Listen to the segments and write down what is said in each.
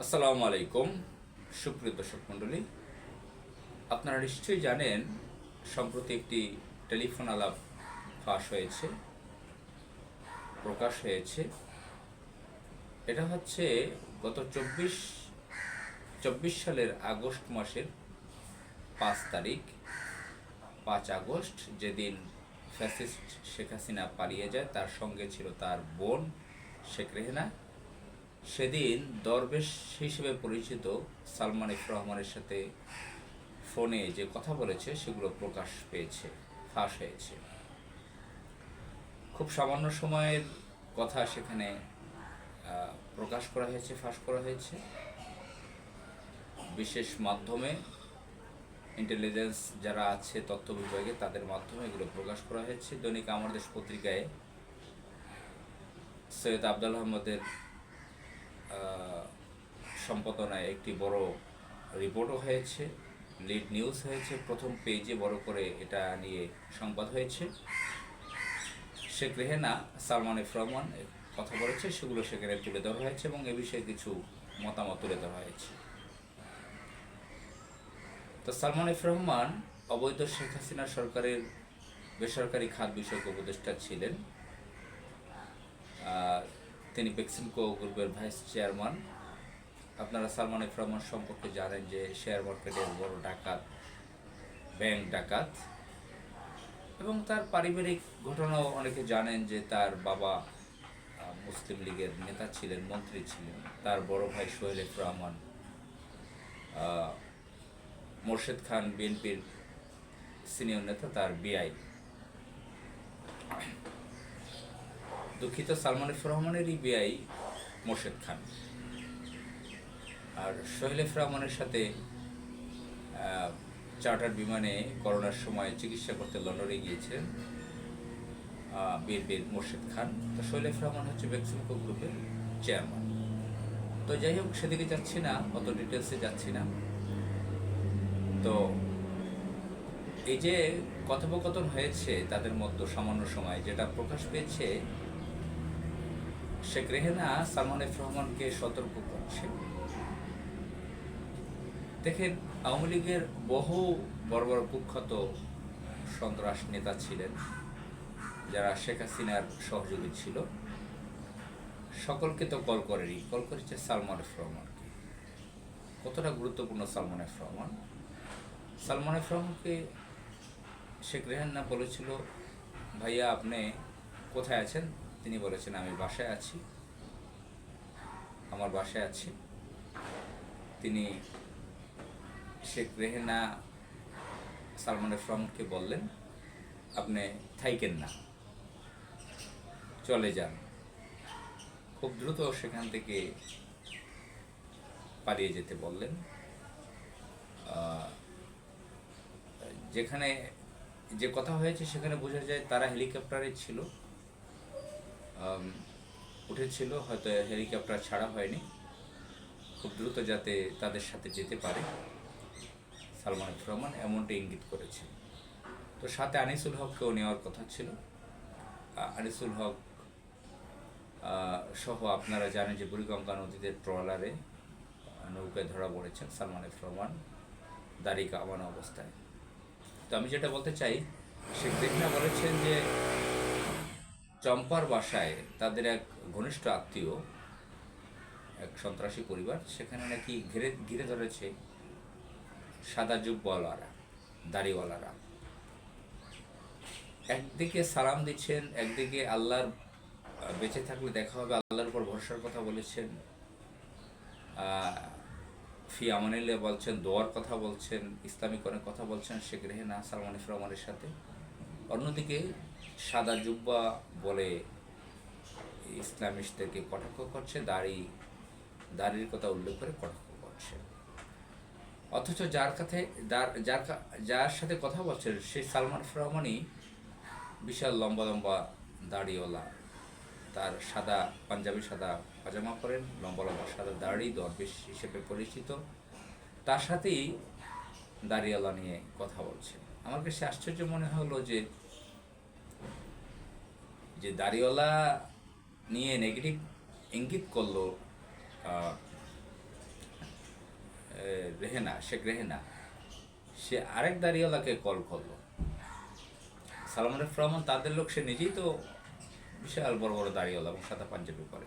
আসসালামু আলাইকুম, সুপ্রিয় দর্শক মণ্ডলী। আপনারা নিশ্চয়ই জানেন, সম্প্রতি একটি টেলিফোন আলাপ ফাঁস হয়েছে, প্রকাশ হয়েছে। এটা হচ্ছে গত চব্বিশ সালের আগস্ট মাসের 5 তারিখ, 5 আগস্ট, যেদিন ফ্যাসিস্ট শেখ হাসিনা পালিয়ে যায়। তার সঙ্গে ছিল তার বোন শেখ রেহেনা। সেদিন দরবেশ হিসেবে পরিচিত সালমান এফ রহমানের সাথে ফোনে যে কথা বলেছে সেগুলো প্রকাশ পেয়েছে, ফাঁস হয়েছে। খুব সামান্য সময়ের কথা সেখানে প্রকাশ করা হয়েছে, ফাঁস করা হয়েছে। বিশেষ মাধ্যমে, ইন্টেলিজেন্স যারা আছে তথ্য বিভাগে, তাদের মাধ্যমে এগুলো প্রকাশ করা হয়েছে। দৈনিক আমার দেশ পত্রিকায় সৈয়দ আবদুল আহমদের সম্পাদনায় একটি বড় রিপোর্টও হয়েছে, লিড নিউজ হয়েছে, প্রথম পেজে বড় করে এটা নিয়ে সংবাদ হয়েছে। শেখ রেহেনা, সালমান এফ রহমান কথা বলেছে, সেগুলো সেখানে তুলে ধরা হয়েছে এবং এ বিষয়ে কিছু মতামত তুলে ধরা হয়েছে। তো সালমান এফ রহমান অবৈধ শেখ হাসিনা সরকারের বেসরকারি খাত বিষয়ক উপদেষ্টা ছিলেন। তিনি বেক্সিমকো গ্রুপের ভাইস চেয়ারম্যান। আপনারা সালমান এফ রহমান সম্পর্কে জানেন যে শেয়ার মার্কেটের বড় ডাকাত, ব্যাংক ডাকাত। এবং তার পারিবারিক ঘটনাও অনেকে জানেন যে তার বাবা মুসলিম লীগের নেতা ছিলেন, মন্ত্রী ছিলেন। তার বড় ভাই সোহেল এফ রহমান, মোর্শেদ খান বিএনপির সিনিয়র নেতা, তার বিআই। দুঃখিত, সালমান এফ রহমানেরই বিআই মোর্শেদ খান। আর সোহেল এফ রহমানের সাথে চার্টার বিমানে করোনার সময় চিকিৎসা করতে লন্ডনে গিয়েছিলেন বিএনপির মোর্শেদ খান। তো সোহেল এফ রহমান হচ্ছে বেক্সিমকো গ্রুপের চেয়ারম্যান। তো যাই হোক, সেদিকে যাচ্ছি না, অত ডিটেলসে যাচ্ছি না। তো এই যে কথোপকথন হয়েছে তাদের মধ্যে সামান্য সময়, যেটা প্রকাশ পেয়েছে, শেখ রেহেনা সালমান এফ রহমানকে সতর্ক করছে। দেখেন, আওয়ামী লীগের বহু বড় বড় কুখ্যাত সন্ত্রাস নেতা ছিলেন যারা শেখ হাসিনার সহযোগী ছিল। সকলকে তো কল করেছে সালমান এফ রহমানকে। কতটা গুরুত্বপূর্ণ সালমান এফ রহমান? সালমান এফ রহমানকে শেখ রেহানা বলেছিল, ভাইয়া আপনি কোথায় আছেন? তিনি বলেছেন, আমি বাসায় আছি, আমার বাসায় আছি। তিনি শেখ রেহেনা সালমান এফ রহমানকে বললেন, আপনি থাইকেন না, চলে যান। খুব দ্রুত সেখান থেকে পালিয়ে যেতে বললেন। যেখানে যে কথা হয়েছে সেখানে বোঝা যায় তারা হেলিকপ্টারে ছিল, উঠেছিল, হয়তো হেলিকপ্টার ছাড়া হয়নি, খুব দ্রুত যাতে তাদের সাথে যেতে পারে সালমান এফ রহমান, এমনটা ইঙ্গিত করেছে। তো সাথে আনিসুল হককেও নেওয়ার কথা ছিল। আনিসুল হক সহ আপনারা জানেন যে বুড়িগঙ্গা নদীতে ট্রলারে নৌকায় ধরা পড়েছেন সালমান এফ রহমান দাড়ি কামানো অবস্থায়। তো আমি যেটা বলতে চাই, শেখ রেহানা বলেছেন যে চম্পার বাসায় তাদের এক ঘনিষ্ঠ আত্মীয়, এক সন্ত্রাসী পরিবার, সেখানে নাকি ঘিরে ধরেছে সাদা জুব্বাওয়ালারা, দাড়িওয়ালারা। একদিকে সালাম দিচ্ছেন, একদিকে আল্লাহর বেঁচে থাকলে দেখা হবে, আল্লাহর উপর ভরসার কথা বলেছেন, ফি আমানিল্লাহ বলছেন, দোয়ার কথা বলছেন, ইসলামিক অনেক কথা বলছেন শেখ রেহানা সালমান এফ রহমানের সাথে। অন্যদিকে সাদা জুব্বা বলে ইসলামিস্টদেরকে কটাক্ষ করছে, দাড়ির কথা উল্লেখ করে কটাক্ষ করছে। অথচ যার সাথে কথা বলছেন সেই সালমান এফ রহমানই বিশাল লম্বা লম্বা দাড়িওয়ালা, তার সাদা পাঞ্জাবি, সাদা পাজামা পরেন, লম্বা লম্বা সাদা দাড়ি, দরবেশ হিসেবে পরিচিত, তার সাথেই দাড়িওয়ালা নিয়ে কথা বলছে। আমার কাছে আশ্চর্য মনে হলো যে দাড়িওয়ালা নিয়ে নেগেটিভ ইঙ্গিত করলো শেখ রেহেনা, সে আরেক দাড়িওয়ালাকে কল করলো। সালমান এফ রহমান তাদের লোক, সে নিজেই তো বিশাল বড় বড় দাড়িওয়ালা এবং সাদা পাঞ্জাবি পরে।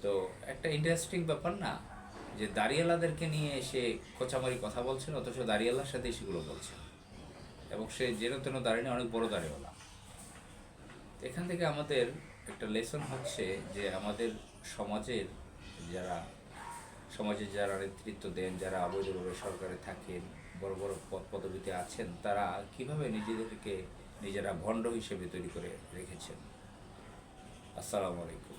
তো একটা ইন্টারেস্টিং ব্যাপার না, যে দাড়িওয়ালাদেরকে নিয়ে সে খোঁচামারি কথা বলছেন, অথচ দাড়িওয়ালার সাথে সেগুলো বলছেন, এবং সে যেন তেন দাঁড়িয়ে অনেক বড় দাড়িওয়ালা। এখান থেকে আমাদের একটা লেসন হচ্ছে যে আমাদের সমাজের যারা যারা নেতৃত্ব দেন, যারা অবৈধভাবে সরকারে থাকেন, বড় বড় পদ পদবিতে আছেন, তারা কিভাবে নিজেদেরকে নিজেরা ভণ্ড হিসেবে তৈরি করে রেখেছেন। আসসালামু আলাইকুম।